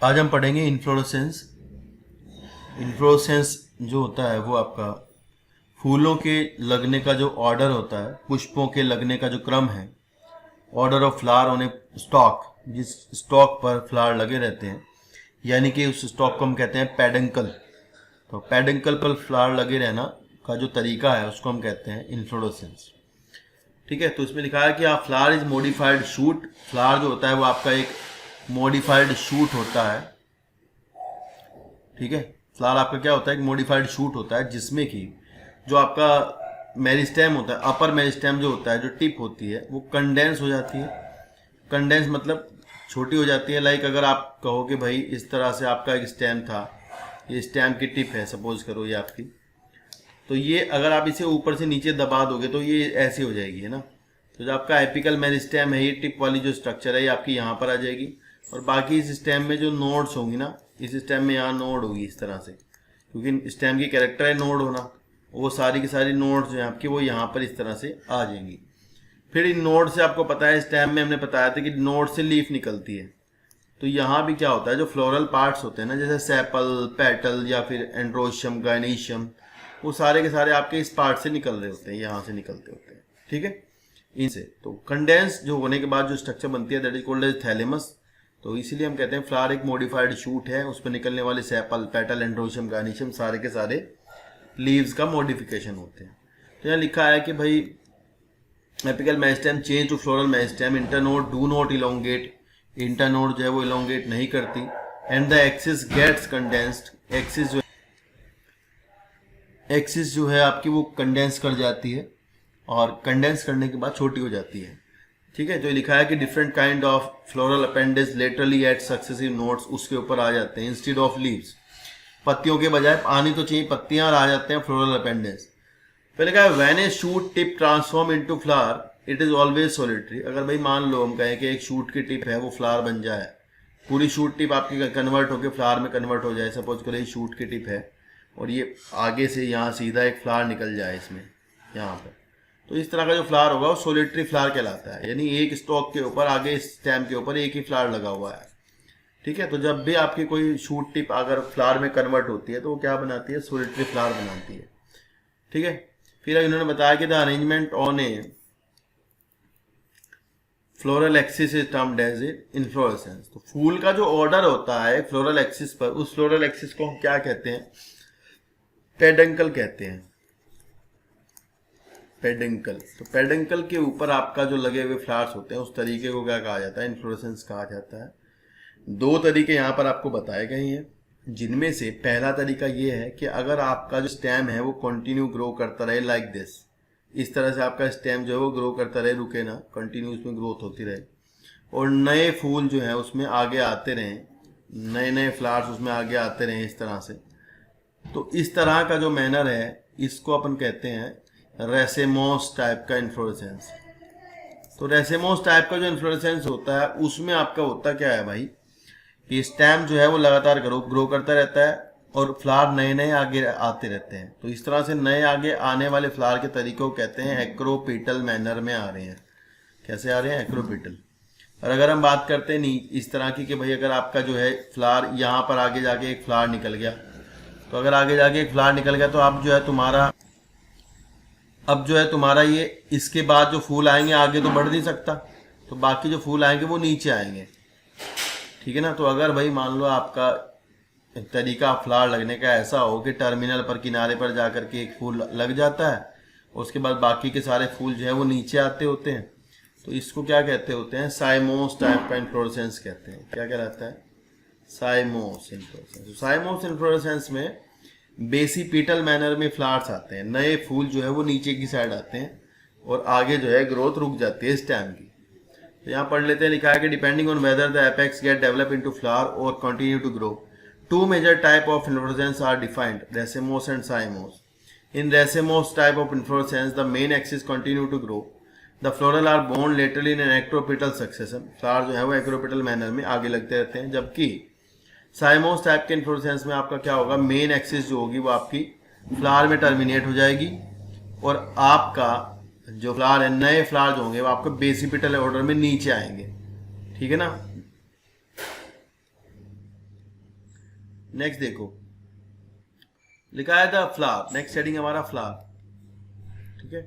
आज हम पढ़ेंगे इन्फ्लोरेसेंस। इन्फ्लोरेसेंस जो होता है वो आपका फूलों के लगने का जो ऑर्डर होता है, पुष्पों के लगने का जो क्रम है, order of flower on A stock, जिस स्टॉक पर फ्लावर लगे रहते हैं, यानी कि उस स्टॉक को हम कहते हैं पेडंकल। तो पेडंकल पर फ्लावर लगे रहना का जो तरीका है उसको हम कहते हैं इन्फ्लोरेसेंस। ठीक है, तो इसमें लिखा है कि आप flower is modified shoot. Flower जो होता है वो आपका एक मॉडिफाइड शूट होता है। ठीक है, फ्लावर आपका क्या होता है, एक मॉडिफाइड शूट होता है जिसमें कि जो आपका मेरिस्टेम होता है, अपर मेरिस्टेम जो होता है, जो टिप होती है वो कंडेंस हो जाती है। कंडेंस मतलब छोटी हो जाती है। लाइक अगर आप कहो कि भाई इस तरह से आपका एक स्टेम था, ये स्टेम की टिप है, सपोज करो ये आपकी, तो ये अगर आप इसे ऊपर से नीचे दबा दोगे तो ये ऐसी हो जाएगी, है ना। तो जो आपका एपिकल मेरिस्टेम है, ये टिप वाली जो स्ट्रक्चर है ये आपकी यहाँ पर आ जाएगी, और बाकी इस स्टेम में जो नोड्स होंगी ना, इस स्टेम में यहाँ नोड होगी इस तरह से, क्योंकि स्टेम की कैरेक्टर है नोड होना। वो सारी की सारी नोड्स जो है आपकी वो यहाँ पर इस तरह से आ जाएंगी। फिर इन नोड से आपको पता है, स्टेम में हमने बताया था कि नोड से लीफ निकलती है। तो यहाँ भी क्या होता है, जो फ्लोरल पार्ट्स होते हैं ना, जैसे सेपल, पेटल या फिर एंड्रोशियम, गाइनेशियम, वो सारे के सारे आपके इस पार्ट से निकल रहे होते हैं, यहाँ से निकलते होते हैं। ठीक है, इनसे तो कंडेंस जो होने के बाद जो स्ट्रक्चर बनती है that is called as thalamus. तो इसीलिए हम कहते हैं फ्लावर एक मॉडिफाइड शूट है, उस पर निकलने वाले सेपल, पेटल, एंड्रोशियम, गाइनेशियम सारे के सारे लीव्स का मॉडिफिकेशन होते हैं। तो यहाँ लिखा है कि भाई apical meristem change to floral meristem, internode do not elongate, internode जो है वो इलोंगेट नहीं करती, and the axis gets condensed. Axis जो है आपकी वो कंडेंस कर जाती है, और कंडेंस करने के बाद छोटी हो जाती है। ठीक है, तो लिखा है कि different kind of floral appendage laterally at successive nodes, उसके ऊपर आ जाते हैं इंस्टेड ऑफ लीव्स। पत्तियों के बजाय आनी तो चाहिए पत्तियां, और आ जाते हैं फ्लोरल अपेंडेज। पहले कहा when A shoot tip transform into flower it is always solitary. अगर भाई मान लो हम कहें कि एक शूट की टिप है वो फ्लावर बन जाए, पूरी शूट टिप आपकी कन्वर्ट होकर फ्लावर में कन्वर्ट हो जाए, सपोज करो ये शूट की टिप है और ये आगे से यहाँ सीधा एक फ्लावर निकल जाए इसमें यहाँ पर, तो इस तरह का जो फ्लावर होगा वो सोलिटरी फ्लावर कहलाता है, यानी एक स्टॉक के ऊपर आगे स्टेम के ऊपर एक ही फ्लावर लगा हुआ है। ठीक है, तो जब भी आपकी कोई शूट टिप अगर फ्लावर में कन्वर्ट होती है तो वो क्या बनाती है, सोलिटरी फ्लावर बनाती है। ठीक है, फिर इन्होंने बताया कि the arrangement on a floral axis is termed as inflorescence. तो फूल का जो ऑर्डर होता है फ्लोरल एक्सिस पर, उस फ्लोरल एक्सिस को हम क्या कहते हैं, पेडंकल कहते हैं। पेडंकल, तो पेडंकल के ऊपर आपका जो लगे हुए फ्लावर्स होते हैं उस तरीके को क्या कहा जाता है, इन्फ्लोरेसेंस कहा जाता है। दो तरीके यहाँ पर आपको बताए गए हैं, जिनमें से पहला तरीका ये है कि अगर आपका जो स्टेम है वो कंटिन्यू ग्रो करता रहे लाइक दिस, इस तरह से आपका स्टेम जो है वो ग्रो करता रहे, रुके ना, कंटिन्यू उसमें ग्रोथ होती रहे, और नए फूल जो है उसमें आगे आते रहें, नए नए फ्लावर्स उसमें आगे आते रहें इस तरह से। तो इस तरह का जो मैनर है इसको अपन कहते हैं रेसेमोस टाइप का इन्फ्लोरेसेंस। तो रेसेमोस टाइप का जो इन्फ्लोरेसेंस होता है उसमें आपका होता क्या है भाई, कि स्टेम जो है वो लगातार ग्रो करता रहता है और फ्लावर नए नए आगे आते रहते हैं। तो इस तरह से नए आगे आने वाले फ्लावर के तरीकों को कहते हैं एक्रोपीटल मैनर में आ रहे हैं। कैसे आ रहे हैं, एक्रोपीटल। और अगर हम बात करते हैं नहीं इस तरह की कि भाई अगर आपका जो है फ्लावर यहाँ पर आगे जाके एक फ्लावर निकल गया, तो अगर आगे जाके एक फ्लावर निकल गया तो अब जो है तुम्हारा ये इसके बाद जो फूल आएंगे आगे तो बढ़ नहीं सकता, तो बाकी जो फूल आएंगे वो नीचे आएंगे। ठीक है ना, तो अगर भाई मान लो आपका तरीका फ्लावर लगने का ऐसा हो कि टर्मिनल पर किनारे पर जाकर के एक फूल लग जाता है, उसके बाद बाकी के सारे फूल जो है वो नीचे आते होते हैं, तो इसको क्या कहते होते हैं, साइमोस टाइप का इन्फ्लोरेसेंस कहते हैं। क्या कहलाता है, साइमोस इन्फ्लोरेसेंस। साइमोस इन्फ्लोरेसेंस में बेसिपीटल मैनर में फ्लावर्स आते हैं, नए फूल जो है वो नीचे की साइड आते हैं और आगे जो है ग्रोथ रुक जाती है स्टेम की। तो यहाँ पढ़ लेते हैं, लिखा है कि depending on whether the apex get develop into flower और continue to grow, two major type of inflorescence are defined, racemose and cymose. In racemose type of inflorescence the main axis continue to grow, the floral are borne laterally in an acropetal succession. Flower जो है वो acropetal manner में आगे लगते रहते हैं, जबकि साइमोस type के इन्फ्लोरेसेंस में आपका क्या होगा, मेन एक्सिस जो होगी वो आपकी फ्लावर में टर्मिनेट हो जाएगी, और आपका जो फ्लावर है, नए फ्लावर जो होंगे वो आपके बेसिपिटल ऑर्डर में नीचे आएंगे। ठीक है ना, नेक्स्ट देखो लिखा है द फ्लावर, नेक्स्ट हेडिंग हमारा फ्लावर, ठीक है।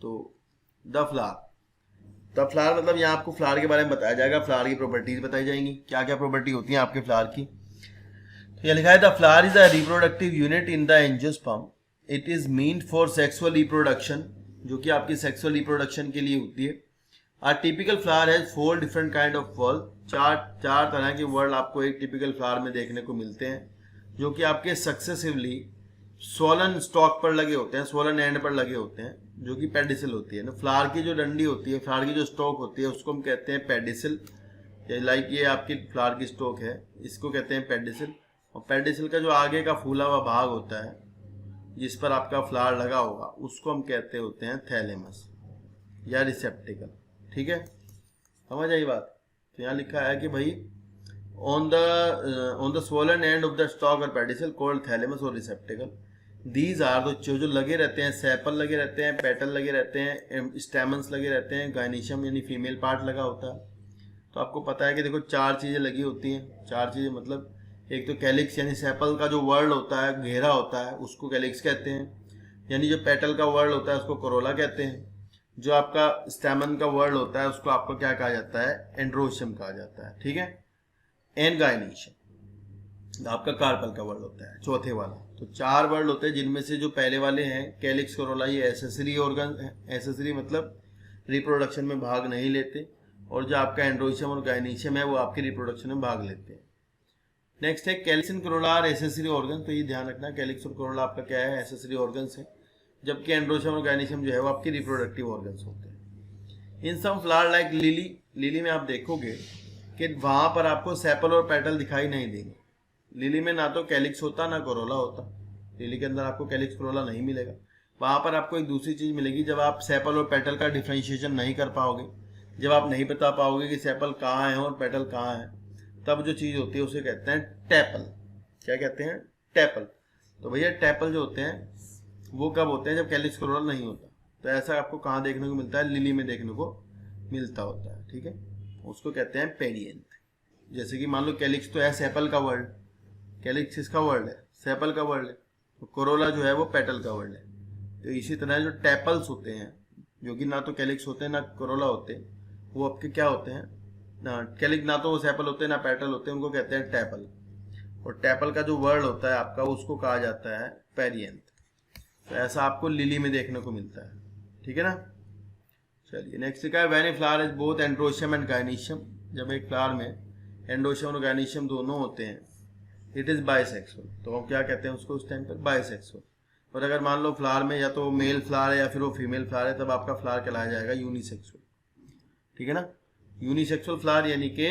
तो द फ्लावर मतलब यहाँ आपको फ्लावर के बारे में बताया जाएगा, फ्लावर की प्रॉपर्टीज बताई जाएंगी, क्या क्या प्रॉपर्टी होती है आपके फ्लावर की। तो ये लिखा है the flower is a reproductive unit in the angiosperm, it is meant for sexual reproduction, जो कि आपकी सेक्सुअल रिप्रोडक्शन के लिए होती है। A typical flower has 4 different kind of whorl, चार तरह के वर्ड आपको एक टिपिकल फ्लावर में देखने को मिलते हैं, जो कि आपके सक्सेसिवली सोलन स्टॉक पर लगे होते हैं, सोलन एंड पर लगे होते हैं, जो कि पेडिसल होती है ना। फ्लावर की जो डंडी होती है, फ्लावर की जो स्टॉक होती है, उसको हम कहते हैं पेडिसल। लाइक ये आपकी फ्लावर की स्टॉक है, इसको कहते हैं पेडिसल। और पेडिसल का जो आगे का फूला हुआ भाग होता है जिस पर आपका फ्लावर लगा होगा, उसको हम कहते होते हैं थैलेमस या रिसेप्टिकल, ठीक है, समझ आई बात। तो यहाँ लिखा है कि भाई on the swollen end of the stock और पेडिसल कॉल्ड थैलेमस और रिसेप्टिकल, दीज आर जो लगे रहते हैं, सेपल लगे रहते हैं, पेटल लगे रहते हैं, स्टेमन्स लगे रहते हैं, गाइनिशियम यानी फीमेल पार्ट लगा होता है। तो आपको पता है कि देखो 4 चीज़ें लगी होती हैं, 4 चीज़ें मतलब एक तो कैलिक्स यानी सेपल का जो वर्ड होता है, घेरा होता है, उसको कैलिक्स कहते हैं, यानी जो पेटल का वर्ड होता है उसको कोरोला कहते हैं, जो आपका स्टेमन का वर्ड होता है उसको आपको क्या कहा जाता है, एंड्रोशियम कहा जाता है, ठीक है। एंड गाइनिशियम आपका कार्पल का वर्ड होता है, चौथे वाला। तो 4 वर्ड होते हैं, जिनमें से जो पहले वाले हैं कैलिक्स कोरोला, ये एसेसरी ऑर्गन है, एसेसरी मतलब रिप्रोडक्शन में भाग नहीं लेते, और जो आपका एंड्रोशियम और गाइनिशियम है वो आपके रिप्रोडक्शन में भाग लेते हैं। नेक्स्ट है calyx and corolla are accessory organ, तो ये ध्यान रखना कैलिक्स और कोरोला आपका क्या है, एसेसरी ऑर्गन्स है, जबकि एंड्रोशियम और गाइनिशियम जो है वो आपकी रिप्रोडक्टिव ऑर्गन्स होते हैं। इन सम फ्लावर लाइक लिली में आप देखोगे कि वहाँ पर आपको सेपल और पेटल दिखाई नहीं देंगे। लिली में ना तो कैलिक्स होता ना कोरोला होता, लिली के अंदर आपको कैलिक्स कोरोला नहीं मिलेगा। वहाँ पर आपको एक दूसरी चीज़ मिलेगी, जब आप सेपल और पेटल का डिफ्रेंशिएशन नहीं कर पाओगे, जब आप नहीं बता पाओगे कि सेपल कहाँ है और पेटल कहाँ है, तब जो चीज़ होती है उसे कहते हैं टैपल। क्या कहते हैं, टैपल। तो भैया टैपल जो होते हैं वो कब होते हैं, जब कैलिक्स कोरोला नहीं होता। तो ऐसा आपको कहाँ देखने को मिलता है, लिली में देखने को मिलता होता है, ठीक है, उसको कहते हैं पेडियंथ। जैसे कि मान लो कैलिक्स तो है सेपल का वर्ड, कैलिक्स किसका वर्ड है, सेपल का वर्ड है, तो कोरोला जो है वो पेटल का वर्ड है। तो इसी तरह जो टैपल्स होते हैं, जो कि ना तो कैलिक्स होते हैं ना कोरोला होते, वो आपके क्या होते हैं ना, कैलिक्स ना तो वो सेपल होते हैं ना पेटल होते हैं, उनको कहते हैं टैपल। और टैपल का जो वर्ड होता है आपका, उसको कहा जाता है पेरियंथ। तो ऐसा आपको लिली में देखने को मिलता है, ठीक है ना। चलिए नेक्स्ट लिखा है when a flower is both androecium and gynoecium, जब एक फ्लावर में एंड्रोशियम और गाइनिशियम दोनों होते हैं, इट इज बाइसेक्सुअल। तो हम क्या कहते हैं उसको उस टाइम पर, बाइसेक्सुअल। और अगर मान लो फ्लावर में या तो मेल फ्लावर है या फिर वो फीमेल फ्लावर है, तब आपका फ्लावर कहलाया जाएगा यूनिसेक्सुअल, ठीक है ना। यूनिसेक्सुअल फ्लावर यानी कि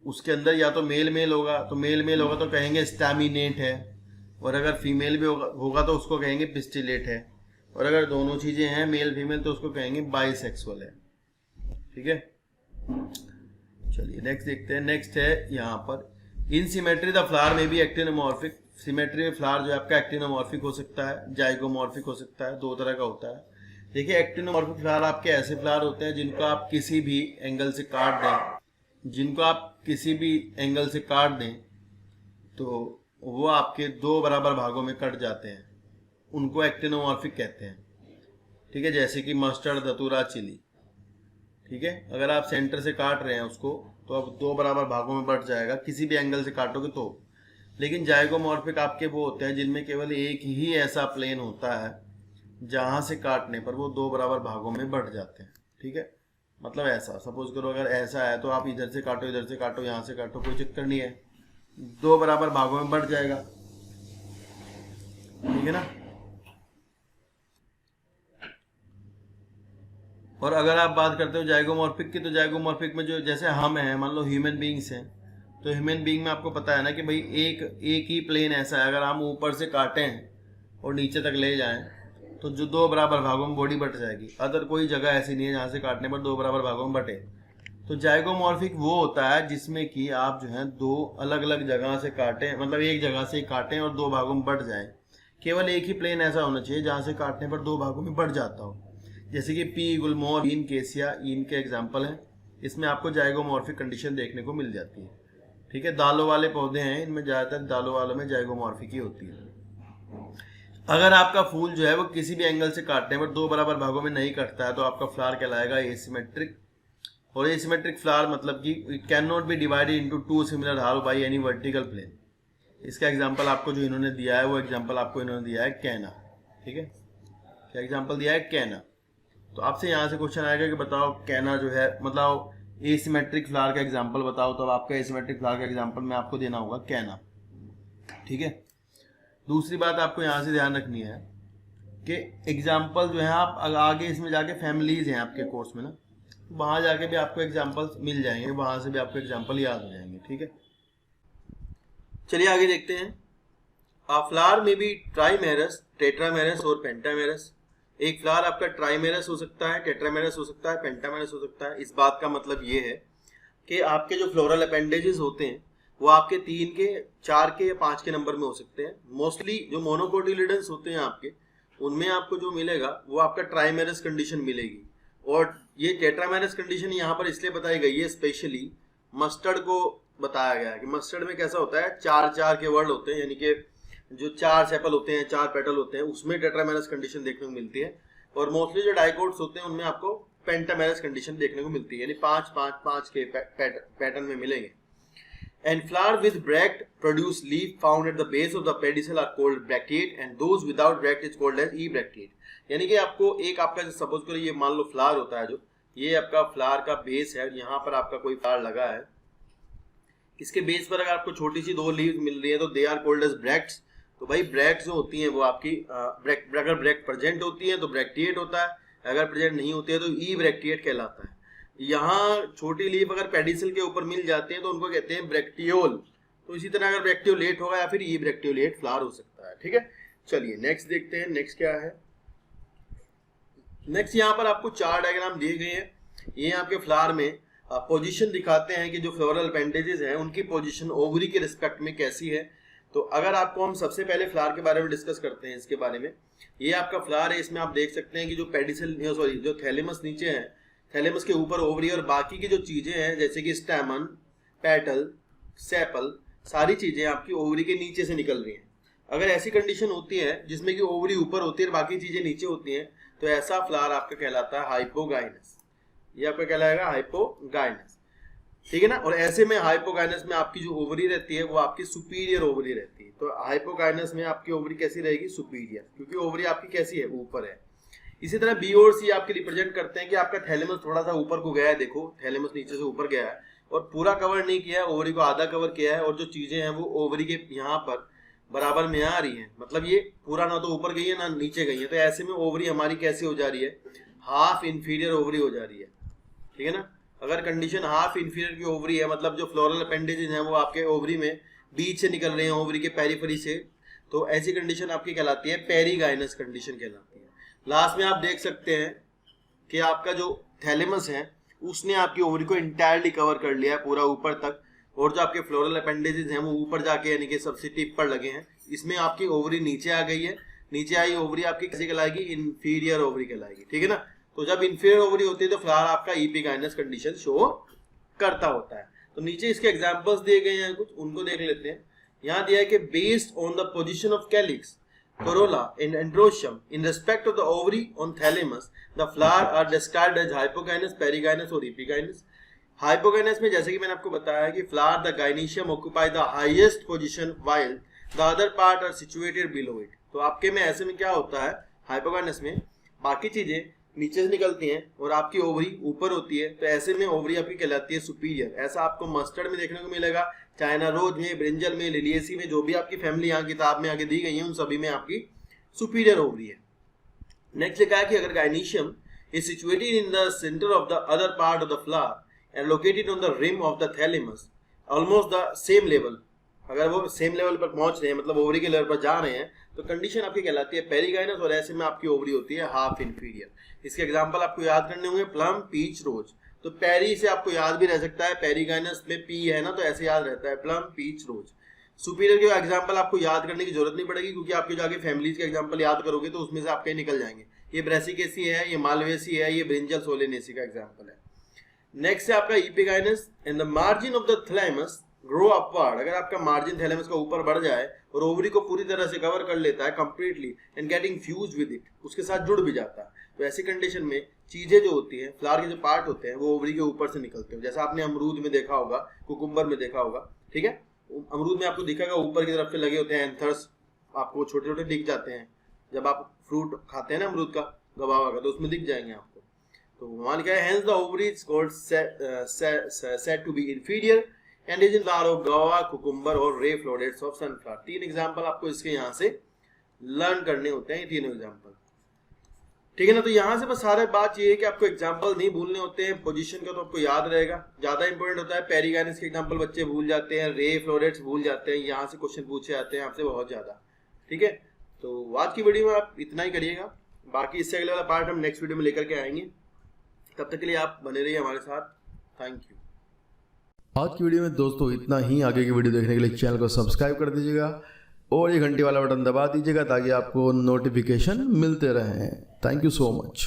उसके अंदर या तो मेल होगा, तो मेल होगा तो कहेंगे स्टैमिनेट है, और अगर फीमेल भी होगा तो उसको कहेंगे पिस्टिलेट है, और अगर दोनों चीजें हैं मेल फीमेल तो उसको कहेंगे बाइसेक्सुअल है, ठीक है। चलिए नेक्स्ट देखते हैं। नेक्स्ट है यहाँ पर इन सिमेट्री द फ्लावर में भी एक्टिनोमॉर्फिक। सिमेट्री में फ्लावर जो है आपका एक्टिनोमॉर्फिक हो सकता है, जाइगोमॉर्फिक हो सकता है, 2 तरह का होता है। देखिए एक्टिनोमॉर्फिक फ्लावर आपके ऐसे फ्लावर होते हैं जिनको आप किसी भी एंगल से काट दें, तो वो आपके 2 बराबर भागों में कट जाते हैं, उनको एक्टिनोमॉर्फिक कहते हैं, ठीक है। जैसे कि मस्टर्ड, धतूरा, चिली, ठीक है। अगर आप सेंटर से काट रहे हैं उसको तो अब 2 बराबर भागों में बट जाएगा, किसी भी एंगल से काटोगे तो। लेकिन जाइगोमॉर्फिक आपके वो होते हैं जिनमें केवल एक ही ऐसा प्लेन होता है जहां से काटने पर वो 2 बराबर भागों में बट जाते हैं, ठीक है। मतलब ऐसा सपोज करो, अगर ऐसा है तो आप इधर से काटो, इधर से काटो, यहाँ से काटो, कोई चक्कर नहीं है, 2 बराबर भागों में बट जाएगा, ठीक है ना। और अगर आप बात करते हो जाइगोमॉर्फिक की, तो जाइगोमॉर्फिक में जो जैसे हम हैं, मान लो ह्यूमन बीइंग्स हैं, तो ह्यूमन बीइंग में आपको पता है ना कि भाई एक ही प्लेन ऐसा है, अगर हम ऊपर से काटें और नीचे तक ले जाएं तो जो 2 बराबर भागों में बॉडी बट जाएगी। अदर कोई जगह ऐसी नहीं है जहाँ से काटने पर 2 बराबर भागों में बटे। तो जाइगोमॉर्फिक वो होता है जिसमें कि आप जो है 2 अलग अलग जगह से काटें, मतलब एक जगह से काटें और 2 भागों में बट जाएं। केवल एक ही प्लेन ऐसा होना चाहिए जहाँ से काटने पर 2 भागों में बट जाता हो, जैसे कि पी, गुलमोहर, ईन, केसिया, ईन के एग्जाम्पल हैं। इसमें आपको जाइगोमॉर्फिक कंडीशन देखने को मिल जाती है, ठीक है, दालों वाले पौधे हैं, इनमें ज़्यादातर दालों वालों में जाइगोमॉर्फिक ही होती है। अगर आपका फूल जो है वो किसी भी एंगल से काटने पर दो बराबर भागों में नहीं कटता है तो आपका फ्लावर कहलाएगा एसिमेट्रिक। और एसिमेट्रिक फ्लावर मतलब कि it can not be divided into two similar half by any vertical plane. इसका एग्जांपल आपको जो इन्होंने दिया है वो एग्जांपल आपको इन्होंने दिया है कैना। ठीक है, क्या एग्जांपल दिया है? कैना। तो आपसे यहाँ से क्वेश्चन आएगा कि बताओ कैना जो है मतलब एसिमेट्रिक फ्लावर का एग्जांपल बताओ, तो आपका एसिमेट्रिक फ्लावर का एग्जांपल में आपको देना होगा कैना। ठीक है, दूसरी बात आपको यहाँ से ध्यान रखनी है कि एग्जाम्पल जो है आप आगे इसमें जाके फैमिलीज हैं आपके कोर्स में ना, वहाँ जाके भी आपको एग्जाम्पल्स मिल जाएंगे, वहाँ से भी आपको एग्जाम्पल याद हो जाएंगे। ठीक है, चलिए आगे देखते हैं। फ्लावर में भी ट्राइमेरस, टेट्रामेरस और पेंटामेरस। एक फ्लावर आपका ट्राइमेरस हो सकता है, टेट्रामेरस हो सकता है, पेंटामेरस हो सकता है। इस बात का मतलब ये है कि आपके जो फ्लोरल अपेंडेजेस होते हैं वो आपके 3 के, 4 के या 5 के नंबर में हो सकते हैं। मोस्टली जो मोनोकोटिलिडन्स होते हैं आपके, उनमें आपको जो मिलेगा वो आपका ट्राइमेरस कंडीशन मिलेगी। और ये टेट्रामेरस कंडीशन यहाँ पर इसलिए बताई गई है, स्पेशली मस्टर्ड को बताया गया है कि मस्टर्ड में कैसा होता है, 4 के वर्ड होते हैं, यानी कि जो 4 सेपल होते हैं, 4 पेटल होते हैं, उसमें टेट्रामेरस कंडीशन देखने को मिलती है। और मोस्टली जो डाइकोट्स होते हैं उनमें आपको पेंटामेरस कंडीशन देखने को मिलती है, यानी 5 के पैटर्न में मिलेंगे। And flower with bract produce leaf found at the base of the pedicel are called bracteate and those without bract is called as ebracteate। यानी कि आपको एक आपका सपोज करो ये मान लो फ्लावर होता है, जो ये आपका फ्लावर का बेस है, यहाँ पर आपका कोई फ्लावर लगा है, इसके बेस पर अगर आपको छोटी सी 2 लीव मिल रही है तो they are called as bracts. तो भाई ब्रैक्ट्स जो होती हैं वो आपकी अगर ब्रैक्ट प्रेजेंट होती है तो ब्रैक्टिएट होता है, अगर प्रेजेंट नहीं होती है तो ई ब्रैक्टिएट कहलाता है। यहाँ छोटी लीफ अगर पेडिसल के ऊपर मिल जाते हैं तो उनको कहते हैं ब्रैक्टियोल। तो इसी तरह अगर ब्रैक्टियोलेट होगा या फिर ई ब्रैक्टियोलेट फ्लावर हो सकता है। ठीक है, चलिए नेक्स्ट देखते हैं। नेक्स्ट क्या है? नेक्स्ट यहाँ पर आपको 4 डायग्राम दिए गए हैं। ये आपके फ्लावर में पोजीशन दिखाते हैं कि जो फ्लोरल अपेंडेजेस हैं उनकी पोजीशन ओवरी के रिस्पेक्ट में कैसी है। तो अगर आपको हम सबसे पहले फ्लावर के बारे में डिस्कस करते हैं, इसके बारे में, ये आपका फ्लावर है, इसमें आप देख सकते हैं कि जो पेडिसल सॉरी जो थैलेमस नीचे है, थैलेमस के ऊपर ओवरी और बाकी की जो चीजें हैं जैसे कि स्टैमन, पेटल, सेपल, सारी चीजें आपकी ओवरी के नीचे से निकल रही हैं। अगर ऐसी कंडीशन होती है जिसमें कि ओवरी ऊपर होती है और बाकी चीजें नीचे होती हैं तो ऐसा फ्लावर आपका कहलाता है हाइपोगाइनस। ये आपका कहलाएगा हाइपोगाइनस। ठीक है ना। और ऐसे में हाइपोगाइनस में आपकी जो ओवरी रहती है वो आपकी सुपीरियर ओवरी रहती है। तो हाइपोगाइनस में आपकी ओवरी कैसी रहेगी? सुपीरियर, क्योंकि ओवरी आपकी कैसी है? ऊपर है। इसी तरह बी और सी आपके रिप्रेजेंट करते हैं कि आपका थैलेमस थोड़ा सा ऊपर को गया है, देखो थैलेमस नीचे से ऊपर गया है और पूरा कवर नहीं किया है, ओवरी को आधा कवर किया है और जो चीजें हैं वो ओवरी के यहाँ पर बराबर में आ रही हैं, मतलब ये पूरा ना तो ऊपर गई है ना नीचे गई है। तो ऐसे में ओवरी हमारी कैसी हो जा रही है? हाफ इंफीरियर ओवरी हो जा रही है। ठीक है ना। अगर कंडीशन हाफ इंफीरियर की ओवरी है, मतलब जो फ्लोरल अपेंडेजेस हैं वो आपके ओवरी में बीच से निकल रहे हैं, ओवरी के पेरिफेरी से, तो ऐसी कंडीशन आपकी कहलाती है पेरीगाइनस कंडीशन कहलाती है। लास्ट में आप देख सकते हैं कि आपका जो थैलेमस है उसने आपकी ओवरी को इंटायरली कवर कर लिया है पूरा ऊपर तक, और जो आपके फ्लोरल अपेंडेजेस हैं वो ऊपर जाके यानी कि सबसे टिप पर लगे हैं। इसमें आपकी ओवरी नीचे आ गई है, नीचे आई ओवरी आपकी कैसी कहलाएगी? इंफीरियर ओवरी कहलाएगी। ठीक है ना। तो जब इंफीरियर ओवरी होती है तो फ्लावर आपका एपिगाइनस कंडीशन शो करता होता है। तो नीचे इसके एग्जांपल्स दिए गए हैं कुछ, उनको देख लेते हैं। यहाँ दिया है कि based on the position of calyx, corolla and androecium in respect of the ovary on thalamus, the flower are described as hypogynous, perigynous और epigynous। hypogynous में जैसे कि मैंने आपको बताया कि flower the gynoecium occupy the highest position while the other part are situated below it। तो आपके में ऐसे में क्या होता है? hypogynous में बाकी चीजें नीचे से निकलती हैं और आपकी ओवरी ऊपर होती है, तो ऐसे में ओवरी आपकी कहलाती है सुपीरियर। ऐसा आपको मस्टर्ड में देखने को मिलेगा, चाइना रोज में, ब्रिंजल में, लिलिएसी में, जो भी आपकी फैमिली यहाँ किताब में आगे दी गई है उन सभी में आपकी सुपीरियर ओवरी है। नेक्स्ट लिखा है कि अगर gynoecium is situated in the centre of the other part of the flower and located on the rim of the thalamus almost the same level, अगर वो सेम लेवल पर पहुंच रहे हैं, मतलब ओवरी के लेवल पर जा रहे हैं, तो कंडीशन आपकी कहलाती है पेरीगाइनस और ऐसे में आपकी ओवरी होती है हाफ इंफीरियर। इसके एग्जांपल आपको याद करने होंगे, प्लम, पीच, रोज। तो पेरी से आपको याद भी रह सकता है, पेरीगाइनस में पी है ना, तो ऐसे याद रहता है प्लम, पीच, रोज। सुपीरियर के एग्जांपल आपको याद करने की जरूरत नहीं पड़ेगी, क्योंकि आपके जाके फैमिलीज के एग्जांपल याद करोगे तो उसमें से आपके निकल जाएंगे। ये ब्रेसिकेसी है, ये मालवेसी है, ये ब्रिंजल सोलेनेसी का एग्जांपल है। नेक्स्ट है आपका epigynous. In the margin of the thalamus grow upward, अगर आपका मार्जिन थैलेमस का ऊपर बढ़ जाए और ओवरी को पूरी तरह से कवर कर लेता है completely and getting fuse with it, उसके साथ जुड़ भी जाता है, तो ऐसी कंडीशन में चीजें जो होती हैं, फ्लावर के जो पार्ट होते हैं वो ओवरी के ऊपर से निकलते हैं, जैसा आपने अमरूद में देखा होगा, कुकुम्बर में देखा होगा, ठीक है। अमरूद में आपको दिखेगा ऊपर की तरफ से लगे होते हैं एंथर्स, आपको छोटे छोटे दिख जाते हैं, जब आप फ्रूट खाते हैं ना अमरूद का, गवावा का, तो उसमें दिख जाएंगे आपको। तो वहां लिखा है hence the ovary is called said to be inferior and is in flower of guava, cucumber और ray florets of sunflower. 3 example आपको इसके यहाँ से लर्न करने होते हैं, 3 एग्जांपल, ठीक है ना। तो यहाँ से बस सारे बात ये है कि आपको एग्जांपल नहीं भूलने होते हैं, पोजीशन का तो आपको याद रहेगा, ज्यादा इंपॉर्टेंट होता है पेरिगाइनस के एग्जांपल बच्चे भूल जाते हैं, रे फ्लोरेट्स भूल जाते हैं, यहाँ से क्वेश्चन पूछे जाते हैं आपसे बहुत ज्यादा, ठीक है। तो आज की वीडियो में आप इतना ही करिएगा, बाकी इससे अगले वाला पार्ट हम नेक्स्ट वीडियो में लेकर के आएंगे, तब तक के लिए आप बने रहिए हमारे साथ, थैंक यू। आज की वीडियो में दोस्तों इतना ही। आगे की वीडियो देखने के लिए चैनल को सब्सक्राइब कर दीजिएगा और ये घंटी वाला बटन दबा दीजिएगा ताकि आपको नोटिफिकेशन मिलते रहें। Thank you so much.